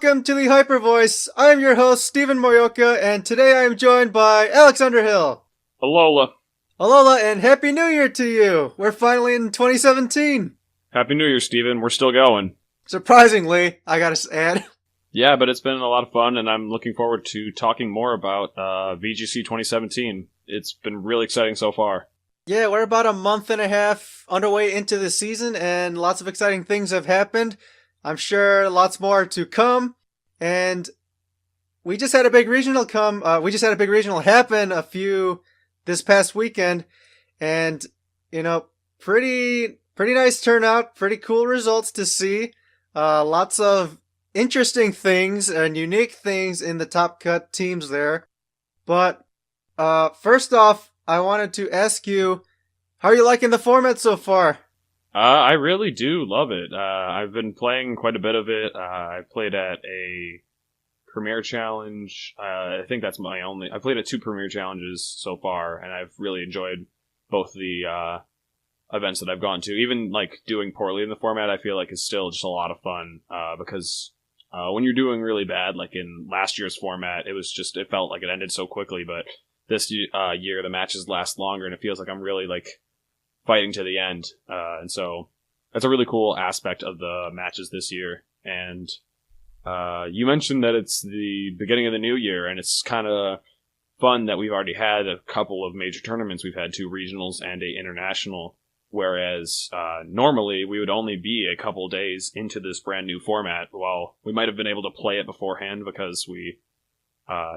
Welcome to the Hypervoice. I am your host, Stephen Morioka, and today I am joined by Alex Underhill. Alola. Alola, and Happy New Year to you. We're finally in 2017. Happy New Year, Stephen. We're still going. Surprisingly, I gotta add. Yeah, but it's been a lot of fun, and I'm looking forward to talking more about VGC 2017. It's been really exciting so far. Yeah, we're about a month and a half underway into the season, and lots of exciting things have happened. I'm sure lots more to come, and we just had a big regional happen this past weekend, and pretty nice turnout, pretty cool results to see. Lots of interesting things and unique things in the top cut teams there. But first off, I wanted to ask you, how are you liking the format so far? I really do love it. I've been playing quite a bit of it. I played at a Premier Challenge. I think that's I played at 2 Premier Challenges so far, and I've really enjoyed both the events that I've gone to. Even like doing poorly in the format, I feel like is still just a lot of fun because when you're doing really bad, like in last year's format, it felt like it ended so quickly. But this year, the matches last longer, and it feels like I'm really like fighting to the end. And so that's a really cool aspect of the matches this year. And you mentioned that it's the beginning of the new year, and it's kind of fun that we've already had a couple of major tournaments. We've had 2 regionals and a international, whereas normally we would only be a couple days into this brand new format. While we might have been able to play it beforehand because we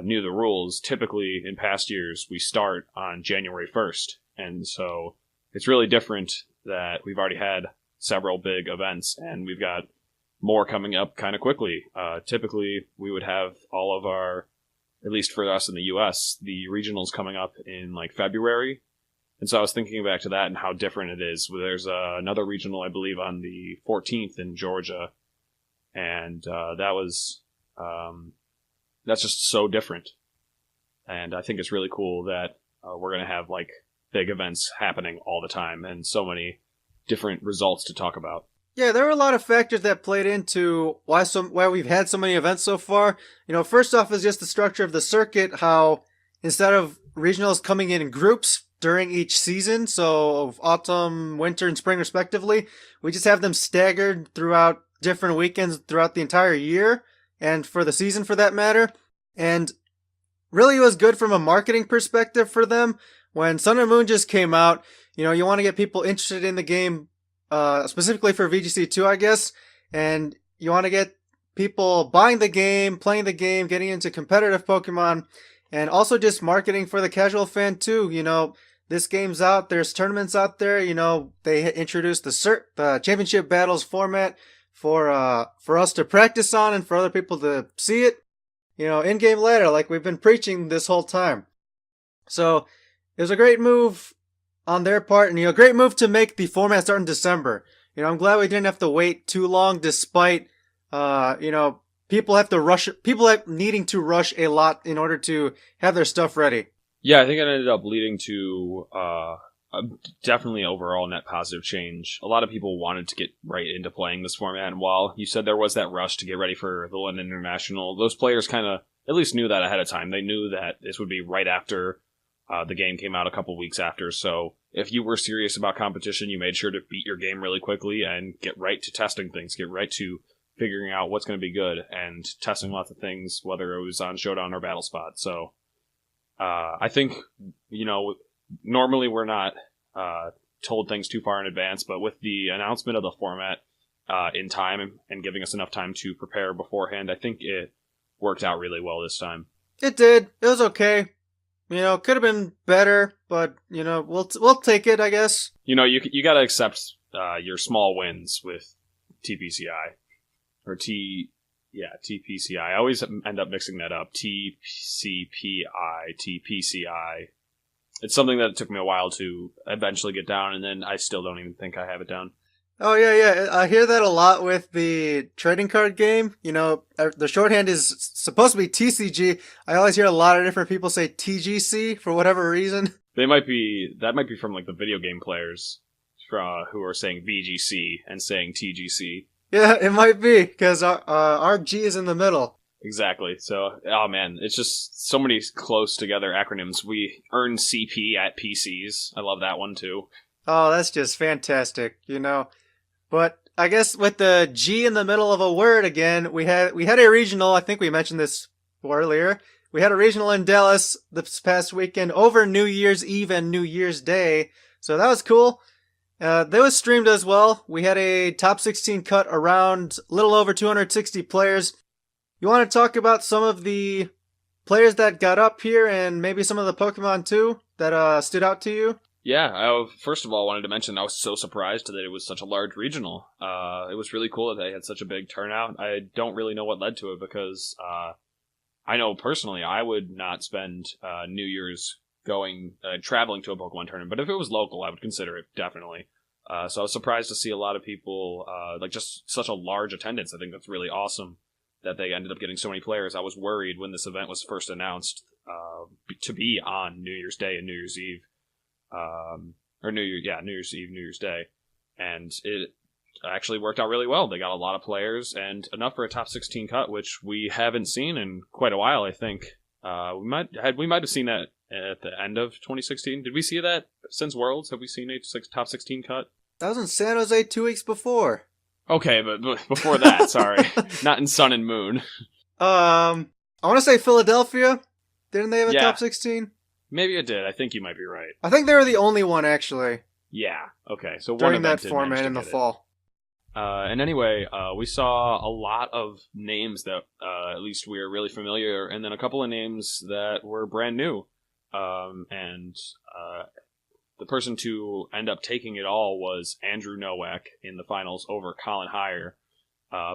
knew the rules, typically in past years we start on January 1st. And so it's really different that we've already had several big events, and we've got more coming up kind of quickly. Typically, we would have all of our, at least for us in the U.S., the regionals coming up in like February. And so I was thinking back to that and how different it is. There's another regional, I believe, on the 14th in Georgia, and that's just so different. And I think it's really cool that we're going to have like big events happening all the time and so many different results to talk about. Yeah, there were a lot of factors that played into why we've had so many events so far. First off is just the structure of the circuit, how instead of regionals coming in groups during each season, so of autumn, winter, and spring respectively, we just have them staggered throughout different weekends throughout the entire year, and for the season for that matter. And really it was good from a marketing perspective for them. When Sun and Moon just came out, you want to get people interested in the game, specifically for VGC2, I guess, and you want to get people buying the game, playing the game, getting into competitive Pokemon, and also just marketing for the casual fan too. This game's out, there's tournaments out there, they introduced the championship battles format for us to practice on and for other people to see it, in-game ladder, like we've been preaching this whole time. So it was a great move on their part, and a great move to make the format start in December. I'm glad we didn't have to wait too long, despite people needing to rush a lot in order to have their stuff ready. Yeah, I think it ended up leading to definitely overall net positive change. A lot of people wanted to get right into playing this format, and while you said there was that rush to get ready for the London International, those players kind of at least knew that ahead of time. They knew that this would be right after the game came out a couple weeks after, so if you were serious about competition, you made sure to beat your game really quickly and get right to testing things, get right to figuring out what's going to be good and testing lots of things, whether it was on Showdown or Battle Spot. So I think, normally we're not told things too far in advance, but with the announcement of the format in time and giving us enough time to prepare beforehand, I think it worked out really well this time. It did. It was okay. Could have been better, but we'll take it, I guess. You got to accept your small wins with TPCI or TPCI. I always end up mixing that up. TCPI, TPCI. It's something that took me a while to eventually get down, and then I still don't even think I have it down. Oh, yeah. I hear that a lot with the trading card game. The shorthand is supposed to be TCG. I always hear a lot of different people say TGC for whatever reason. That might be from like the video game players who are saying VGC and saying TGC. Yeah, it might be because our G is in the middle. Exactly. So, oh man, it's just so many close together acronyms. We earn CP at PCs. I love that one too. Oh, that's just fantastic, you know. But I guess with the G in the middle of a word again, we had a regional. I think we mentioned this earlier. We had a regional in Dallas this past weekend over New Year's Eve and New Year's Day, so that was cool. That was streamed as well. We had a top 16 cut around a little over 260 players. You want to talk about some of the players that got up here and maybe some of the Pokemon too that stood out to you? Yeah, I first of all wanted to mention I was so surprised that it was such a large regional. It was really cool that they had such a big turnout. I don't really know what led to it because I know personally I would not spend New Year's going traveling to a Pokemon tournament, but if it was local, I would consider it definitely. So I was surprised to see a lot of people like just such a large attendance. I think that's really awesome that they ended up getting so many players. I was worried when this event was first announced to be on New Year's Day and New Year's Eve. Or New Year's Eve, New Year's Day, and it actually worked out really well. They got a lot of players and enough for a top 16 cut, which we haven't seen in quite a while. I think we might have seen that at the end of 2016. Did we see that since Worlds? Have we seen a top 16 cut? That was in San Jose 2 weeks before. Okay, but before that, sorry, not in Sun and Moon. I want to say Philadelphia. Didn't they have a top 16? Maybe it did. I think you might be right. I think they were the only one, actually. Yeah. Okay. So during one that format in the fall. And anyway, we saw a lot of names that at least we are really familiar, and then a couple of names that were brand new. And the person to end up taking it all was Andrew Nowak in the finals over Colin Heyer.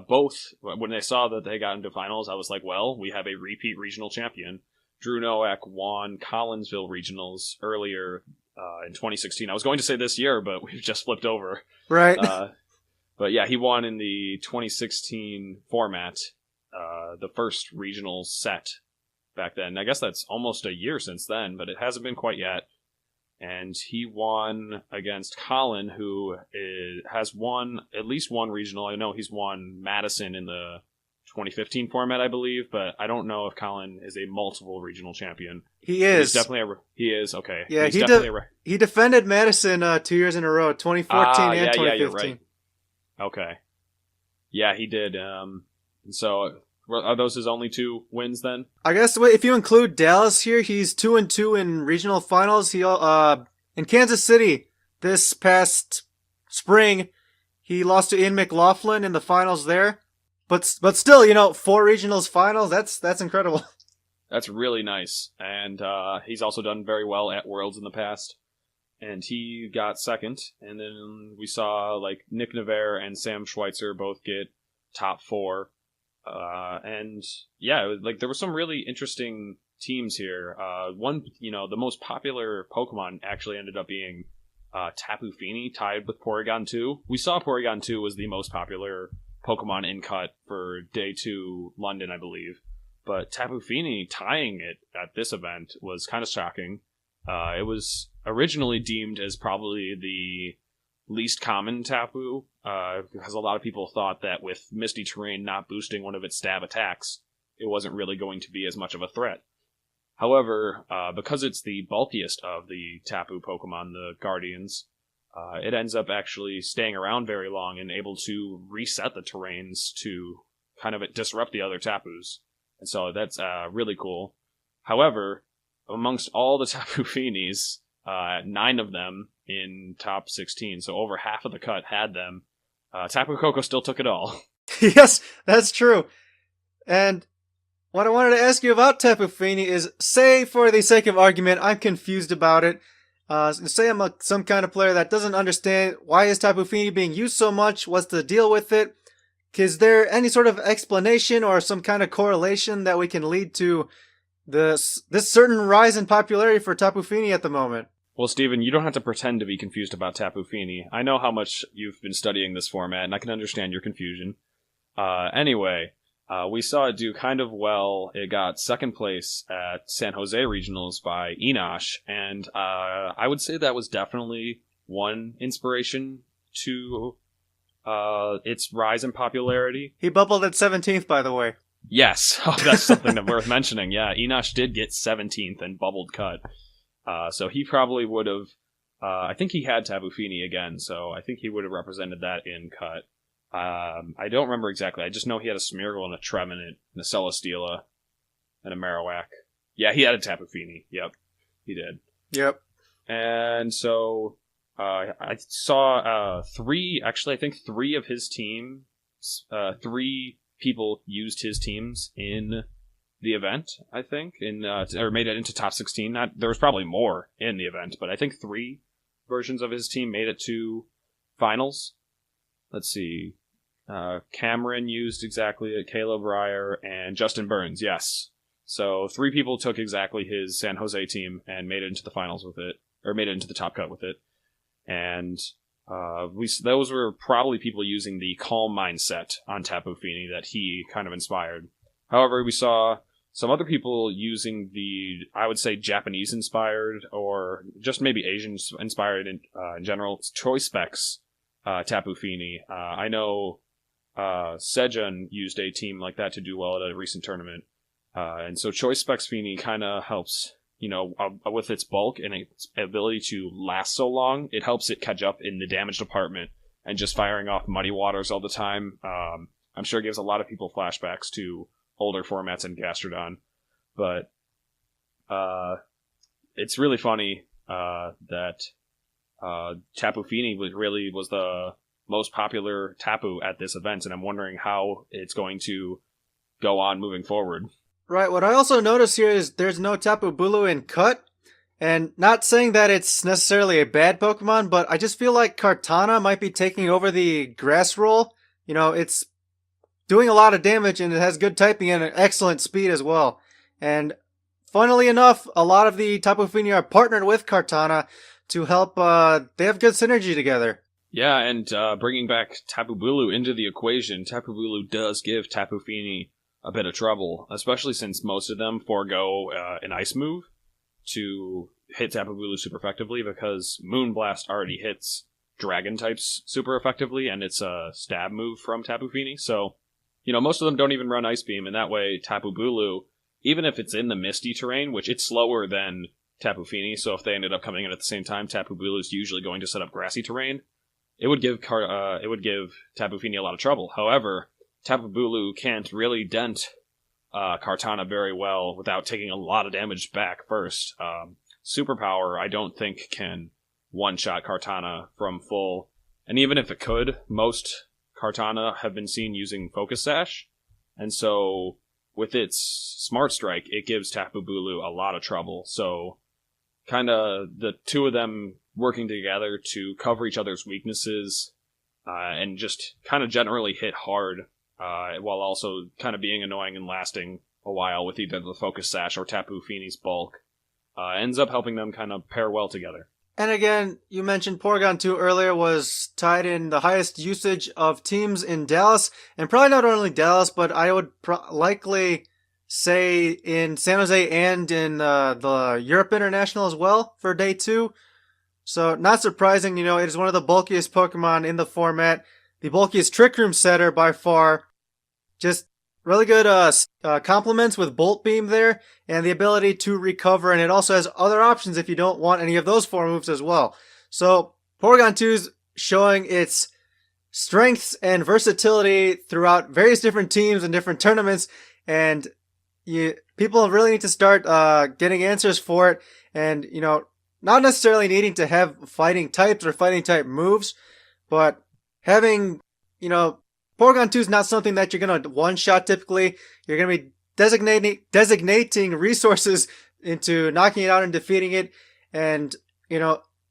Both, when they saw that they got into finals, I was like, well, we have a repeat regional champion. Drew Nowak won Collinsville Regionals earlier in 2016. I was going to say this year, but we've just flipped over. Right. But yeah, he won in the 2016 format, the first regional set back then. I guess that's almost a year since then, but it hasn't been quite yet. And he won against Colin, who has won at least one regional. I know he's won Madison in the 2015 format, I believe, but I don't know if Colin is a multiple regional champion. He is. He is, okay. Yeah, he defended Madison 2 years in a row, 2014 and 2015. Yeah, you're right. Okay. Yeah, he did. And so, are those his only 2 wins then? I guess if you include Dallas here, he's 2-2 in regional finals. He in Kansas City this past spring, he lost to Ian McLaughlin in the finals there. But still, 4 regionals finals, that's incredible. That's really nice. And he's also done very well at Worlds in the past. And he got second. And then we saw like Nick Navarre and Sam Schweitzer both get top 4. And yeah, like there were some really interesting teams here. One, the most popular Pokemon actually ended up being Tapu Fini, tied with Porygon 2. We saw Porygon 2 was the most popular Pokemon in cut for Day 2 London, I believe. But Tapu Fini tying it at this event was kind of shocking. It was originally deemed as probably the least common Tapu, because a lot of people thought that with Misty Terrain not boosting one of its stab attacks, it wasn't really going to be as much of a threat. However, because it's the bulkiest of the Tapu Pokemon, the Guardians, it ends up actually staying around very long and able to reset the terrains to kind of disrupt the other Tapus. And so that's really cool. However, amongst all the Tapu Finis, 9 of them in top 16, so over half of the cut had them. Tapu Koko still took it all. Yes, that's true. And what I wanted to ask you about Tapu Fini is, say for the sake of argument, I'm confused about it. Say I'm some kind of player that doesn't understand why is Tapu Fini being used so much, what's the deal with it? Is there any sort of explanation or some kind of correlation that we can lead to this certain rise in popularity for Tapu Fini at the moment? Well, Steven, you don't have to pretend to be confused about Tapu Fini. I know how much you've been studying this format, and I can understand your confusion. Anyway, we saw it do kind of well. It got second place at San Jose Regionals by Enosh, and I would say that was definitely one inspiration to its rise in popularity. He bubbled at 17th, by the way. Yes, that's something that worth mentioning. Yeah, Enosh did get 17th and bubbled cut. So he probably would have. I think he had Tapu Fini again, so I think he would have represented that in cut. I don't remember exactly. I just know he had a Smeargle and a Trevenant and a Celesteela and a Marowak. Yeah, he had a Tapu Fini. Yep, he did. Yep. And so I saw three. Actually, I think three of his team. Three people used his teams in the event. I think or made it into top 16. There was probably more in the event, but I think three versions of his team made it to finals. Let's see. Cameron used exactly it, Caleb Ryer, and Justin Burns, yes. So three people took exactly his San Jose team and made it into the finals with it, or made it into the top cut with it. And those were probably people using the calm mindset on Tapu Fini that he kind of inspired. However, we saw some other people using the, I would say, Japanese-inspired, or just maybe Asian-inspired in general, Choice Specs Tapu Fini. I know Sejun used a team like that to do well at a recent tournament. And so Choice Specs Fini kind of helps, with its bulk and its ability to last so long, it helps it catch up in the damage department, and just firing off Muddy Waters all the time. I'm sure it gives a lot of people flashbacks to older formats in Gastrodon. But it's really funny that Tapu Fini was the most popular Tapu at this event, and I'm wondering how it's going to go on moving forward. Right, what I also notice here is there's no Tapu Bulu in cut, and not saying that it's necessarily a bad Pokemon, but I just feel like Kartana might be taking over the grass role. It's doing a lot of damage, and it has good typing and an excellent speed as well. And funnily enough, a lot of the Tapu Fini are partnered with Kartana to help, they have good synergy together. Yeah, and bringing back Tapu Bulu into the equation, Tapu Bulu does give Tapu Fini a bit of trouble, especially since most of them forego an ice move to hit Tapu Bulu super effectively, because Moonblast already hits dragon types super effectively, and it's a stab move from Tapu Fini. So, most of them don't even run Ice Beam, and that way Tapu Bulu, even if it's in the misty terrain, which it's slower than Tapu Fini, so if they ended up coming in at the same time, Tapu Bulu is usually going to set up grassy terrain. It would give Tapu Fini a lot of trouble. However, Tapu Bulu can't really dent Kartana very well without taking a lot of damage back first. Superpower, I don't think, can one-shot Kartana from full. And even if it could, most Kartana have been seen using Focus Sash. And so, with its Smart Strike, it gives Tapu Bulu a lot of trouble. So, kind of the two of them working together to cover each other's weaknesses and just kind of generally hit hard, while also kind of being annoying and lasting a while with either the Focus Sash or Tapu Fini's bulk, ends up helping them kind of pair well together. And again, you mentioned Porygon 2 earlier was tied in the highest usage of teams in Dallas, and probably not only Dallas, but I would likely say in San Jose and in the Europe International as well for day 2. So not surprising, it is one of the bulkiest Pokemon in the format, the bulkiest Trick Room setter by far. Just really good complements with Bolt Beam there, and the ability to recover, and it also has other options if you don't want any of those 4 moves as well. So Porygon 2 is showing its strengths and versatility throughout various different teams and different tournaments, and people really need to start getting answers for it, and not necessarily needing to have fighting types or fighting type moves, but having, Porygon 2 is not something that you're going to one-shot typically. You're going to be designating resources into knocking it out and defeating it. And,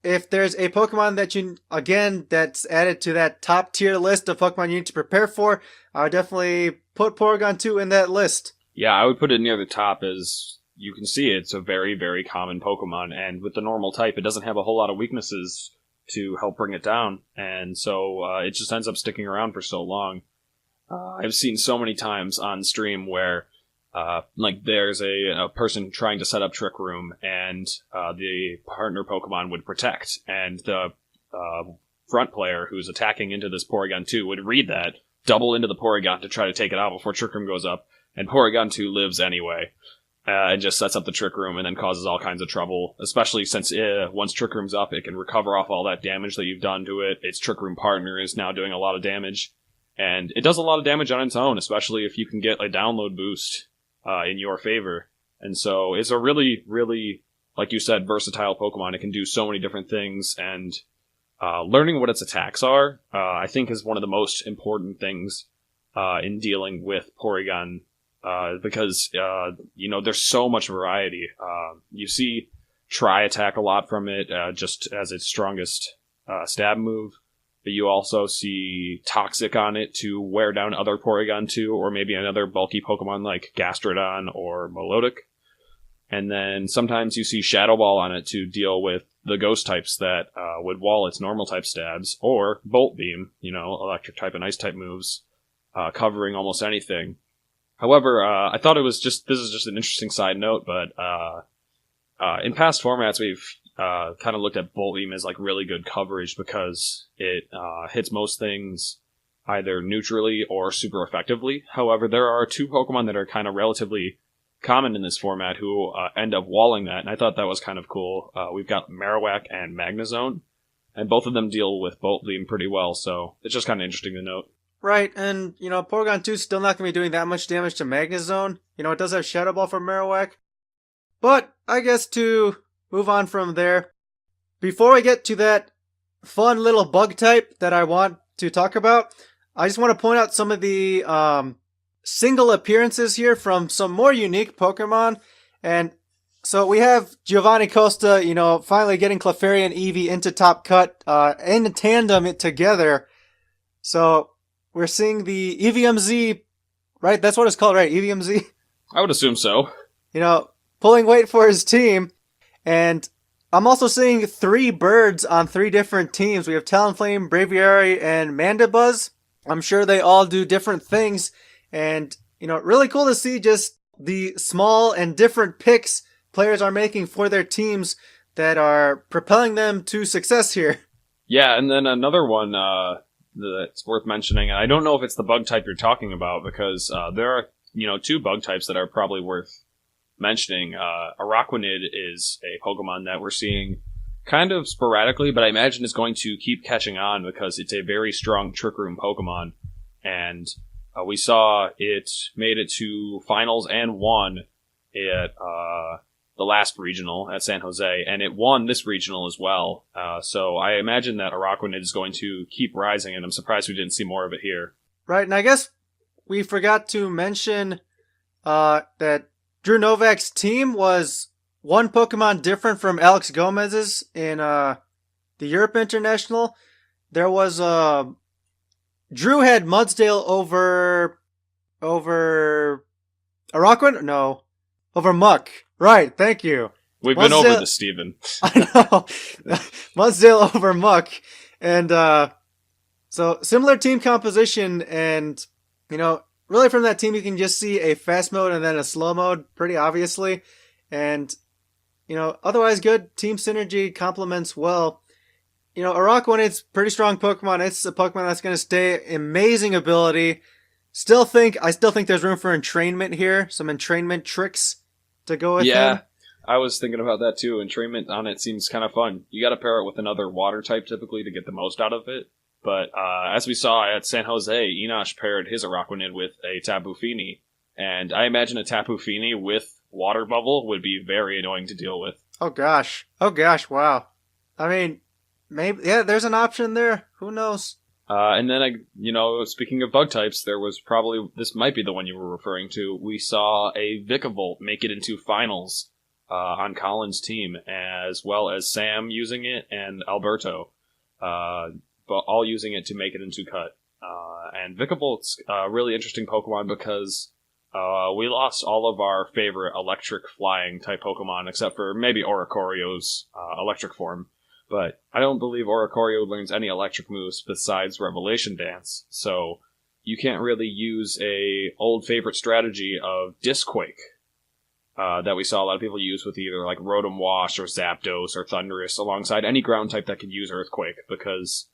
if there's a Pokemon that that's added to that top tier list of Pokemon you need to prepare for, I would definitely put Porygon 2 in that list. Yeah, I would put it near the top. As you can see, it's a very, very common Pokemon, and with the normal type, it doesn't have a whole lot of weaknesses to help bring it down, and so it just ends up sticking around for so long. I've seen so many times on stream where there's a person trying to set up Trick Room, and the partner Pokemon would protect, and the front player who's attacking into this Porygon 2 would read that, double into the Porygon to try to take it out before Trick Room goes up, and Porygon 2 lives anyway. It just sets up the Trick Room and then causes all kinds of trouble, especially since once Trick Room's up, it can recover off all that damage that you've done to it. Its Trick Room partner is now doing a lot of damage, and it does a lot of damage on its own, especially if you can get a download boost in your favor. And so it's a really, really, like you said, versatile Pokemon. It can do so many different things, and learning what its attacks are, I think, is one of the most important things in dealing with Porygon, because, there's so much variety. You see Tri-Attack a lot from it, just as its strongest stab move, but you also see Toxic on it to wear down other Porygon 2, or maybe another bulky Pokemon like Gastrodon or Milotic. And then sometimes you see Shadow Ball on it to deal with the ghost types that would wall its normal type stabs, or Bolt Beam, electric type and ice type moves, covering almost anything. However, I thought this is just an interesting side note, but in past formats we've kind of looked at Bolt Beam as like really good coverage because it hits most things either neutrally or super effectively. However, there are two Pokemon that are kind of relatively common in this format who end up walling that, and I thought that was kind of cool. We've got Marowak and Magnezone, and both of them deal with Bolt Beam pretty well, so it's just kind of interesting to note. Right, and, Porygon 2 is still not going to be doing that much damage to Magnezone. It does have Shadow Ball from Marowak. But, I guess to move on from there, before we get to that fun little bug type that I want to talk about, I just want to point out some of the single appearances here from some more unique Pokemon. And so we have Giovanni Costa, finally getting Clefairy and Eevee into Top Cut in tandem together. So we're seeing the EVMZ, right? That's what it's called, right? EVMZ? I would assume so. Pulling weight for his team. And I'm also seeing 3 birds on 3 different teams. We have Talonflame, Braviary, and Mandibuzz. I'm sure they all do different things. And, really cool to see just the small and different picks players are making for their teams that are propelling them to success here. Yeah, and then another one that's worth mentioning, and I don't know if it's the bug type you're talking about, because there are, 2 bug types that are probably worth mentioning. Araquanid is a Pokemon that we're seeing kind of sporadically, but I imagine it's going to keep catching on because it's a very strong Trick Room Pokemon, and we saw it made it to finals and won at the last regional at San Jose, and it won this regional as well. So I imagine that Araquanid is going to keep rising, and I'm surprised we didn't see more of it here. Right, and I guess we forgot to mention that Drew Novak's team was one Pokemon different from Alex Gomez's in the Europe International. There was Drew had Mudsdale over Araquanid? No. Over Muck. Right, thank you. We've been over this, Steven. I know. Mudsdale over Muck. And so similar team composition, and really from that team you can just see a fast mode and then a slow mode pretty obviously. And otherwise good team synergy, complements well. Araquanid's pretty strong Pokemon. It's a Pokemon that's going to stay amazing ability. I still think there's room for entrainment here. Some entrainment tricks to go with him. Yeah, I was thinking about that too. Entrainment on it seems kind of fun. You got to pair it with another water type typically to get the most out of it. But as we saw at San Jose, Enosh paired his Araquanid with a Tapu Fini. And I imagine a Tapu Fini with Water Bubble would be very annoying to deal with. Oh gosh, wow. I mean, maybe, yeah, there's an option there. Who knows? And then, speaking of bug types, this might be the one you were referring to. We saw a Vikavolt make it into finals on Colin's team, as well as Sam using it and Alberto, but all using it to make it into cut. And Vikavolt's a really interesting Pokemon because we lost all of our favorite electric flying type Pokemon, except for maybe Oricorio's electric form. But I don't believe Oricorio learns any electric moves besides Revelation Dance, so you can't really use a old favorite strategy of Disquake that we saw a lot of people use with either like Rotom Wash or Zapdos or Thundurus alongside any ground type that could use Earthquake, because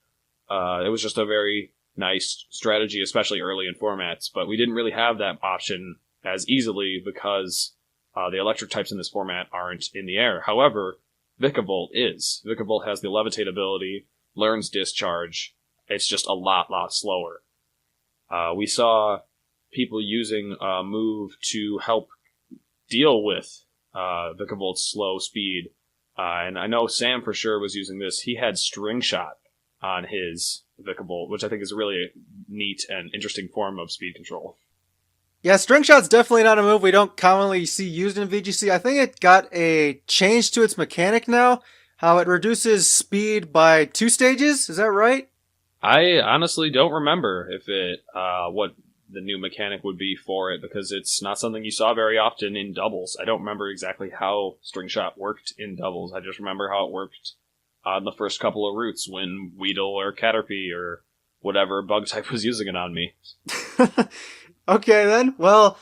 It was just a very nice strategy, especially early in formats, but we didn't really have that option as easily because the electric types in this format aren't in the air. However, Vikavolt is. Vikavolt has the levitate ability, learns discharge. It's just a lot slower. We saw people using a move to help deal with Vikavolt's slow speed. And I know Sam for sure was using this. He had String Shot on his Vikavolt, which I think is a really neat and interesting form of speed control. Yeah, String Shot's definitely not a move we don't commonly see used in VGC. I think it got a change to its mechanic now, how it reduces speed by 2 stages. Is that right? I honestly don't remember if it what the new mechanic would be for it, because it's not something you saw very often in doubles. I don't remember exactly how String Shot worked in doubles. I just remember how it worked on the first couple of routes when Weedle or Caterpie or whatever bug type was using it on me. Okay then. Well,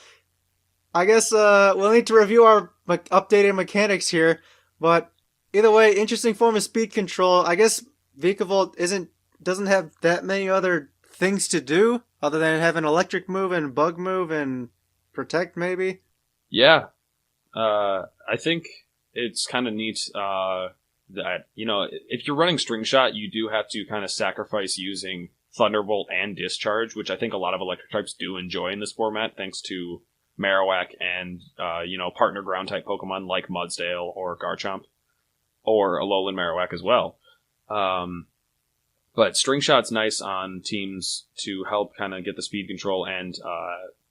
I guess we'll need to review our updated mechanics here. But either way, interesting form of speed control. I guess Vikavolt doesn't have that many other things to do other than have an electric move and bug move and protect maybe. Yeah, I think it's kind of neat that, if you're running String Shot, you do have to kind of sacrifice using Thunderbolt and Discharge, which I think a lot of electric types do enjoy in this format, thanks to Marowak and, partner ground type Pokemon like Mudsdale or Garchomp, or Alolan Marowak as well. But String Shot's nice on teams to help kind of get the speed control, and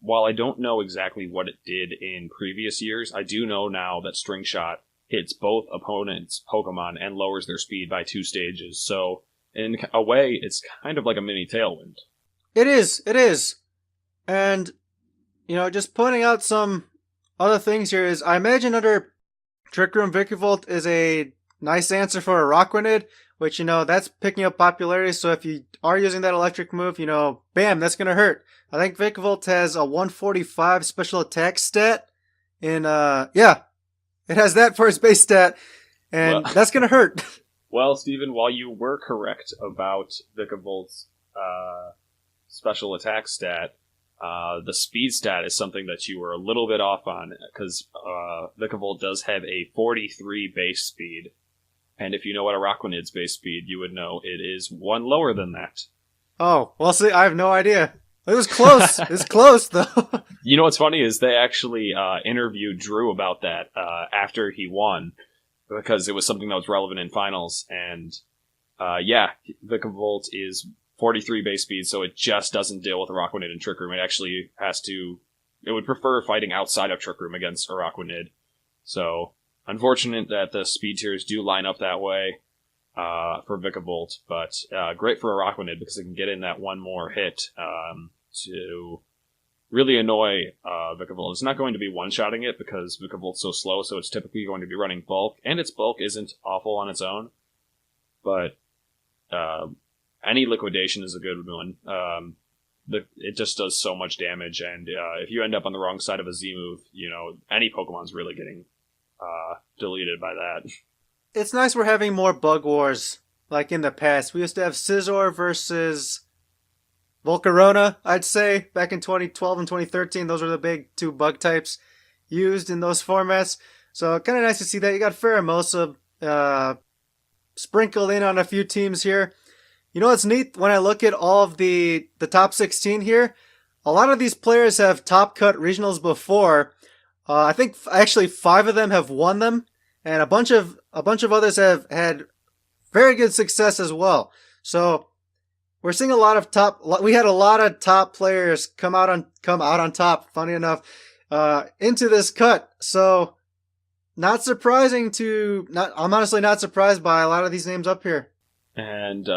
while I don't know exactly what it did in previous years, I do know now that String Shot hits both opponents' Pokemon and lowers their speed by 2 stages, so in a way, it's kind of like a mini Tailwind. It is. And, just pointing out some other things here is, I imagine under Trick Room, Vikavolt is a nice answer for a Rockwanid, which, that's picking up popularity, so if you are using that electric move, bam, that's gonna hurt. I think Vikavolt has a 145 special attack stat, and, it has that for its base stat, and that's gonna hurt. Well, Steven, while you were correct about Vikavolt's special attack stat, the speed stat is something that you were a little bit off on, because Vikavolt does have a 43 base speed, and if you know what a Rockwanid's base speed, you would know it is 1 lower than that. Oh, well, see, I have no idea. It was close. It's close, though. You know what's funny is they actually interviewed Drew about that after he won, because it was something that was relevant in finals, and Vikavolt is 43 base speed, so it just doesn't deal with Rockwanid and Trick Room. It actually it would prefer fighting outside of Trick Room against a Rockwanid. So, unfortunate that the speed tiers do line up that way for Vikavolt, but great for a Rockwanid because it can get in that one more hit to really annoy Vikavolt. It's not going to be one-shotting it because Vikavolt's so slow, so it's typically going to be running bulk, and its bulk isn't awful on its own, but any liquidation is a good one. It just does so much damage, and if you end up on the wrong side of a Z move, any Pokemon's really getting deleted by that. It's nice we're having more bug wars like in the past. We used to have Scizor versus Volcarona, I'd say, back in 2012 and 2013. Those were the big 2 bug types used in those formats. So kind of nice to see that. You got Pheromosa sprinkled in on a few teams here. You know what's neat? When I look at all of the top 16 here, a lot of these players have top cut regionals before. I think actually 5 of them have won them, and a bunch of others have had very good success as well. So we're seeing we had a lot of top players come out on top, funny enough, into this cut. So not surprising I'm honestly not surprised by a lot of these names up here. And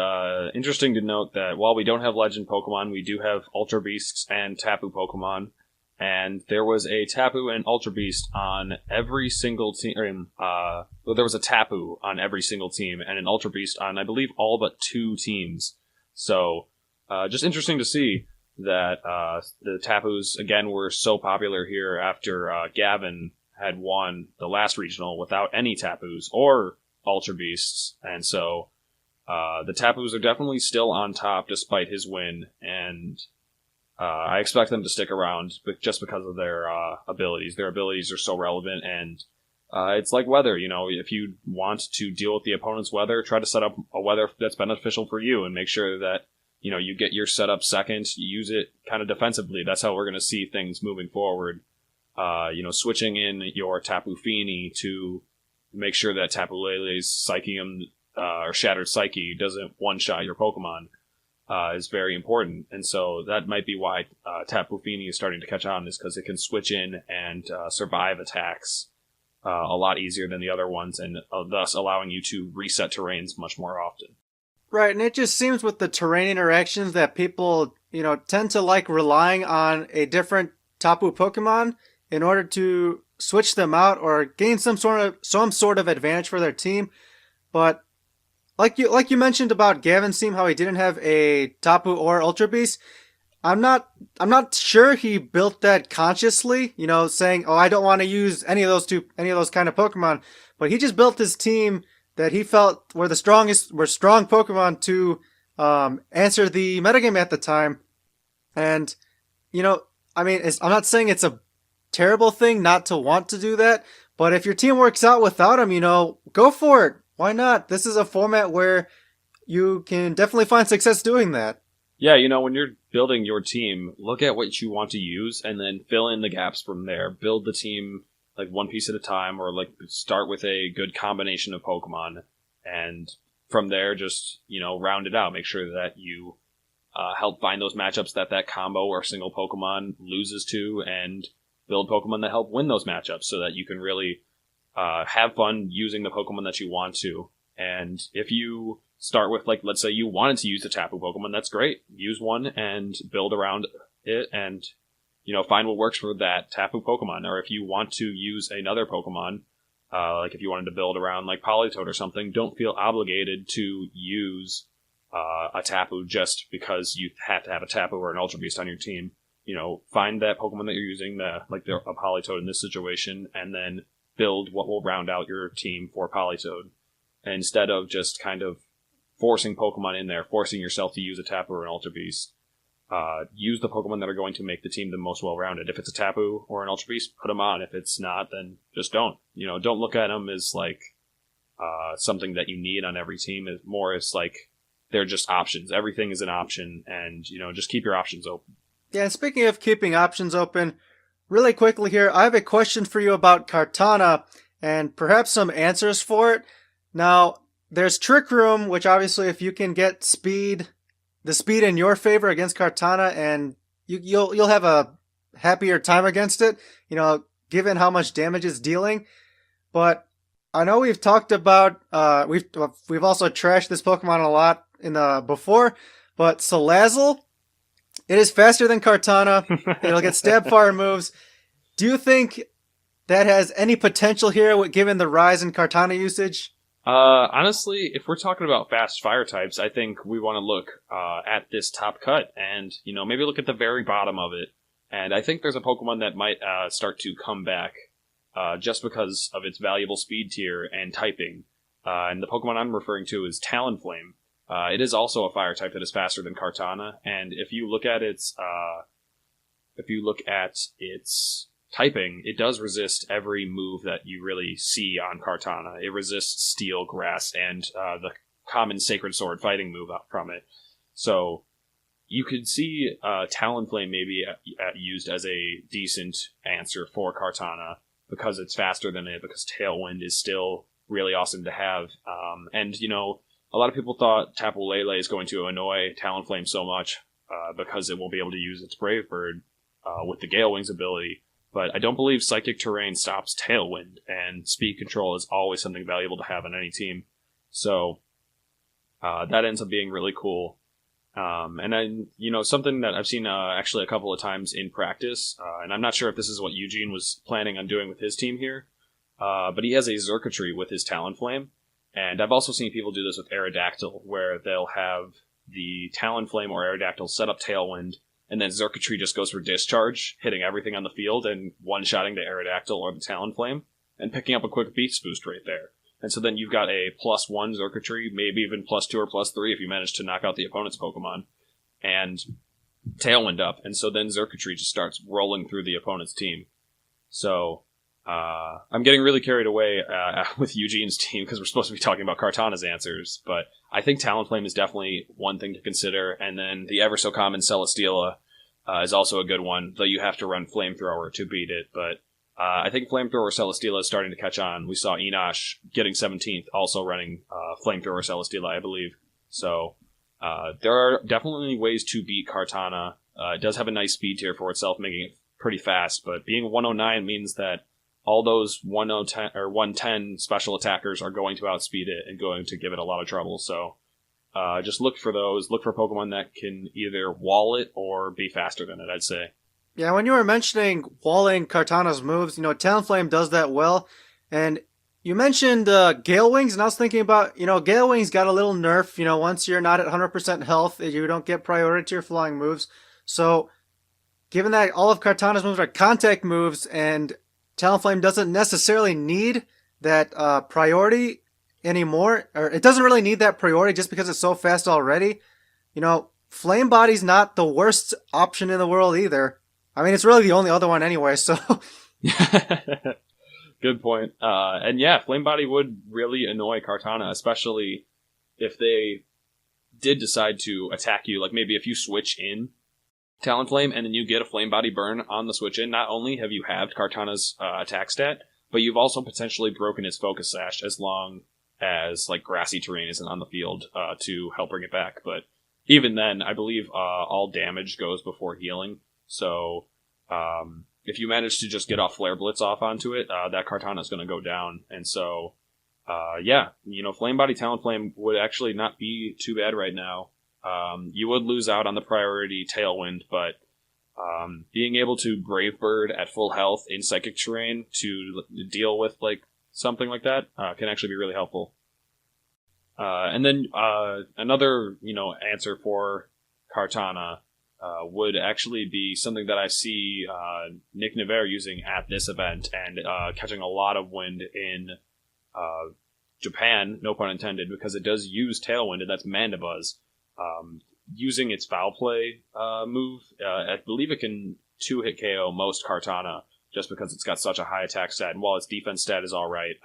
interesting to note that while we don't have Legend Pokemon, we do have Ultra Beasts and Tapu Pokemon. And there was a Tapu and Ultra Beast on every single team. There was a Tapu on every single team, and an Ultra Beast on, I believe, all but 2 teams. So, just interesting to see that the Tapus, again, were so popular here after Gavin had won the last regional without any Tapus or Ultra Beasts. And so, The Tapus are definitely still on top despite his win, and I expect them to stick around just because of their abilities. Their abilities are so relevant, and it's like weather. If you want to deal with the opponent's weather, try to set up a weather that's beneficial for you, and make sure that you get your setup second. Use it kind of defensively. That's how we're going to see things moving forward. Switching in your Tapu Fini to make sure that Tapu Lele's Psychium or Shattered Psyche doesn't one-shot your Pokemon is very important. And so that might be why Tapu Fini is starting to catch on, is because it can switch in and survive attacks a lot easier than the other ones, and thus allowing you to reset terrains much more often. Right, and it just seems with the terrain interactions that people, tend to like relying on a different Tapu Pokemon in order to switch them out or gain some sort of advantage for their team. But like you mentioned about Gavin's team, how he didn't have a Tapu or Ultra Beast, I'm not sure he built that consciously, saying, "Oh, I don't want to use any of those kind of Pokemon." But he just built his team that he felt were strong Pokemon to answer the metagame at the time. And I'm not saying it's a terrible thing not to want to do that, but if your team works out without him, go for it. Why not? This is a format where you can definitely find success doing that. Yeah, when you're building your team, look at what you want to use and then fill in the gaps from there. Build the team like one piece at a time, or like start with a good combination of Pokemon, and from there just, round it out. Make sure that you help find those matchups that combo or single Pokemon loses to, and build Pokemon that help win those matchups so that you can really have fun using the Pokemon that you want to. And if you start with, like, let's say you wanted to use a Tapu Pokemon, that's great. Use one and build around it, and find what works for that Tapu Pokemon. Or if you want to use another Pokemon, like if you wanted to build around like Politoed or something, don't feel obligated to use a Tapu just because you have to have a Tapu or an Ultra Beast on your team. Find that Pokemon that you're using, a Politoed in this situation, and then build what will round out your team for Politoed. Instead of just kind of forcing Pokemon in there, forcing yourself to use a Tapu or an Ultra Beast. Use the Pokemon that are going to make the team the most well-rounded. If it's a Tapu or an Ultra Beast, put them on. If it's not, then just don't. Don't look at them as like something that you need on every team. It's more as like they're just options. Everything is an option, and just keep your options open. Yeah, speaking of keeping options open, really quickly here, I have a question for you about Kartana and perhaps some answers for it. Now, there's Trick Room, which obviously if you can get the speed in your favor against Kartana, and you'll have a happier time against it, given how much damage it's dealing. But I know we've talked about we've also trashed this Pokemon a lot before, but Salazzle, it is faster than Kartana. It'll get stab fire moves. Do you think that has any potential here, given the rise in Kartana usage? Honestly, if we're talking about fast fire types, I think we want to look at this top cut and, maybe look at the very bottom of it. And I think there's a Pokemon that might start to come back just because of its valuable speed tier and typing. And the Pokemon I'm referring to is Talonflame. It is also a fire type that is faster than Kartana, and if you look at its typing, it does resist every move that you really see on Kartana. It resists Steel, Grass, and the common Sacred Sword fighting move out from it. So you could see Talonflame maybe used as a decent answer for Kartana because it's faster than it, because Tailwind is still really awesome to have. And, a lot of people thought Tapu Lele is going to annoy Talonflame so much because it won't be able to use its Brave Bird with the Gale Wings ability. But I don't believe Psychic Terrain stops Tailwind, and Speed Control is always something valuable to have on any team. So that ends up being really cool. And then, something that I've seen actually a couple of times in practice, and I'm not sure if this is what Eugene was planning on doing with his team here, but he has a Xurkitree with his Talonflame. And I've also seen people do this with Aerodactyl, where they'll have the Talonflame or Aerodactyl set up Tailwind, and then Xurkitree just goes for Discharge, hitting everything on the field and one-shotting the Aerodactyl or the Talonflame, and picking up a quick Beast Boost right there. And so then you've got a +1 circuitry, maybe even +2 or +3 if you manage to knock out the opponent's Pokemon. And Tailwind up, and so then circuitry just starts rolling through the opponent's team. So I'm getting really carried away with Eugene's team because we're supposed to be talking about Kartana's answers, but I think Talonflame is definitely one thing to consider, and then the ever so common Celesteela is also a good one, though you have to run Flamethrower to beat it, but I think Flamethrower Celesteela is starting to catch on. We saw Enosh getting 17th, also running Flamethrower Celesteela, I believe. So there are definitely ways to beat Kartana. It does have a nice speed tier for itself, making it pretty fast, but being 109 means that all those 110 or 110 special attackers are going to outspeed it and going to give it a lot of trouble. So just look for those. Look for Pokemon that can either wall it or be faster than it, I'd say. Yeah, when you were mentioning walling Kartana's moves, Talonflame does that well. And you mentioned Gale Wings, and I was thinking about, Gale Wings got a little nerf. Once you're not at 100% health, you don't get priority to your flying moves. So, given that all of Kartana's moves are contact moves, and Talonflame doesn't necessarily need that priority anymore, or it doesn't really need that priority just because it's so fast already, Flame Body's not the worst option in the world either. I mean, it's really the only other one anyway, so... Good point. And yeah, Flame Body would really annoy Kartana, especially if they did decide to attack you. Like maybe if you switch in Talonflame and then you get a Flame Body burn on the switch in, not only have you halved Kartana's attack stat, but you've also potentially broken his Focus Sash as long as like grassy terrain isn't on the field to help bring it back. But even then, I believe all damage goes before healing. So if you manage to just get off Flare Blitz off onto it, that Kartana is going to go down. And so, Flame Body Talonflame would actually not be too bad right now. You would lose out on the priority Tailwind, but being able to Brave Bird at full health in Psychic Terrain to deal with like something like that can actually be really helpful. And then another, answer for Kartana would actually be something that I see Nick Nevere using at this event and catching a lot of wind in Japan, no pun intended, because it does use Tailwind, and that's Mandibuzz. Using its Foul Play move, I believe it can 2-hit KO most Kartana just because it's got such a high attack stat, and while its defense stat is alright,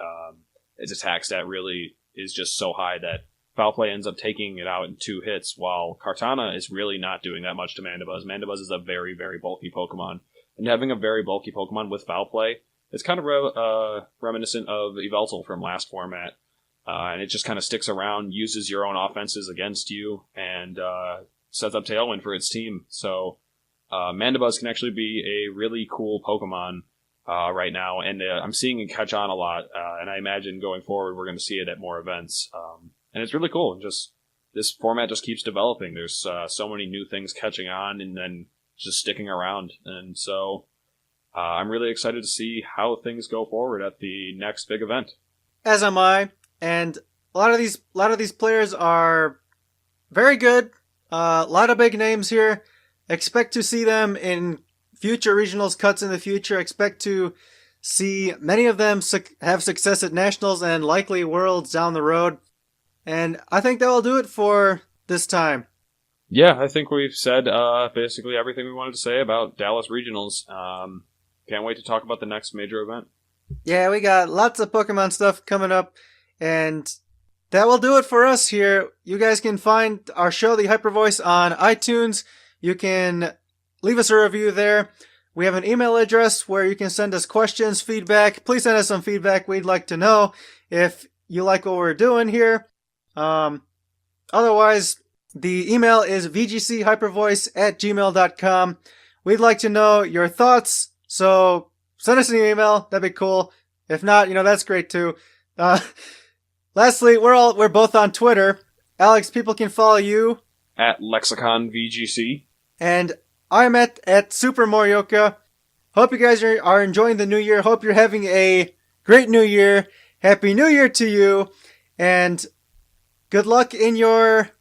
its attack stat really is just so high that Foul Play ends up taking it out in 2 hits, while Kartana is really not doing that much to Mandibuzz. Mandibuzz is a very, very bulky Pokemon, and having a very bulky Pokemon with Foul Play is kind of reminiscent of Yveltal from last format, and it just kind of sticks around, uses your own offenses against you, and sets up Tailwind for its team. So Mandibuzz can actually be a really cool Pokemon right now, and I'm seeing it catch on a lot, and I imagine going forward we're going to see it at more events. And it's really cool. Just this format just keeps developing. There's so many new things catching on and then just sticking around. And so I'm really excited to see how things go forward at the next big event. As am I. And a lot of these players are very good. A lot of big names here. Expect to see them in future regionals cuts in the future. Expect to see many of them have success at nationals and likely worlds down the road. And I think that will do it for this time. Yeah, I think we've said basically everything we wanted to say about Dallas Regionals. Can't wait to talk about the next major event. Yeah, we got lots of Pokemon stuff coming up. And that will do it for us here. You guys can find our show, The Hyper Voice, on iTunes. You can leave us a review there. We have an email address where you can send us questions, feedback. Please send us some feedback. We'd like to know if you like what we're doing here. Otherwise, the email is vgchypervoice@gmail.com. We'd like to know your thoughts, so send us an email. That'd be cool. If not, that's great too. Lastly, we're both on Twitter. Alex, people can follow you at Lexicon VGC, and I'm at Super Morioka. Hope you guys are enjoying the new year. Hope you're having a great new year. Happy New Year to you, and good luck in your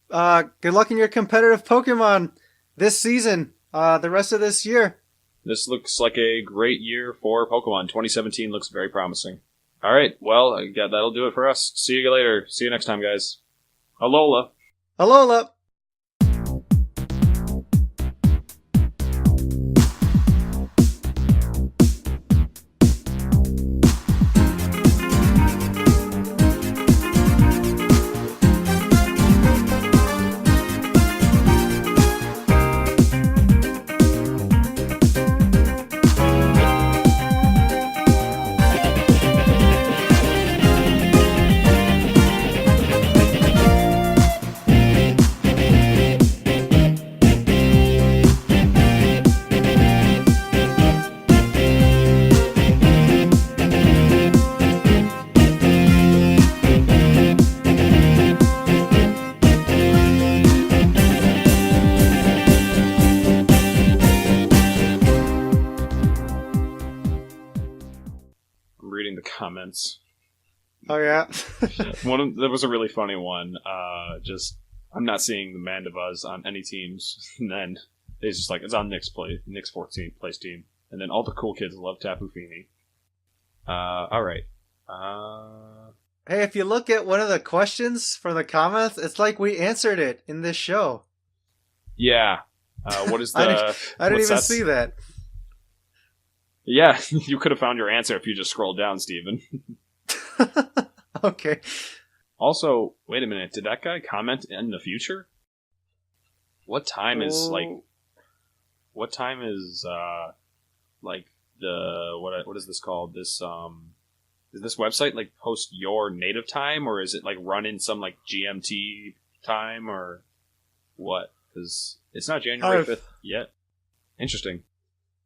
competitive Pokemon this season, the rest of this year. This looks like a great year for Pokemon. 2017 looks very promising. All right. Well, that'll do it for us. See you later. See you next time, guys. Alola. Alola! I'm reading the comments. Oh, yeah? There was a really funny one. I'm not seeing the Mandavas on any teams. And then it's just like, it's on Nick's 14th place team. And then all the cool kids love Tapu Fini. Alright. Hey, if you look at one of the questions from the comments, it's like we answered it in this show. Yeah. What is the... I didn't even see that. Yeah, you could have found your answer if you just scrolled down, Steven. Okay. Also, wait a minute. Did that guy comment in the future? What time is, what time is, what is this called? Is this website, like, post your native time, or is it, like, run in some, like, GMT time, or what? Because it's not January 5th yet. Interesting.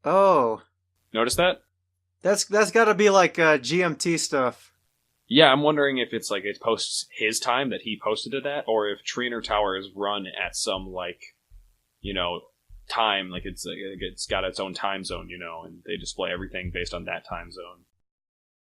Oh. Notice that? That's got to be, like, GMT stuff. Yeah, I'm wondering if it's, like, it posts his time that he posted it at, or if Trainer Tower is run at some, like, time, like, it's got its own time zone, and they display everything based on that time zone.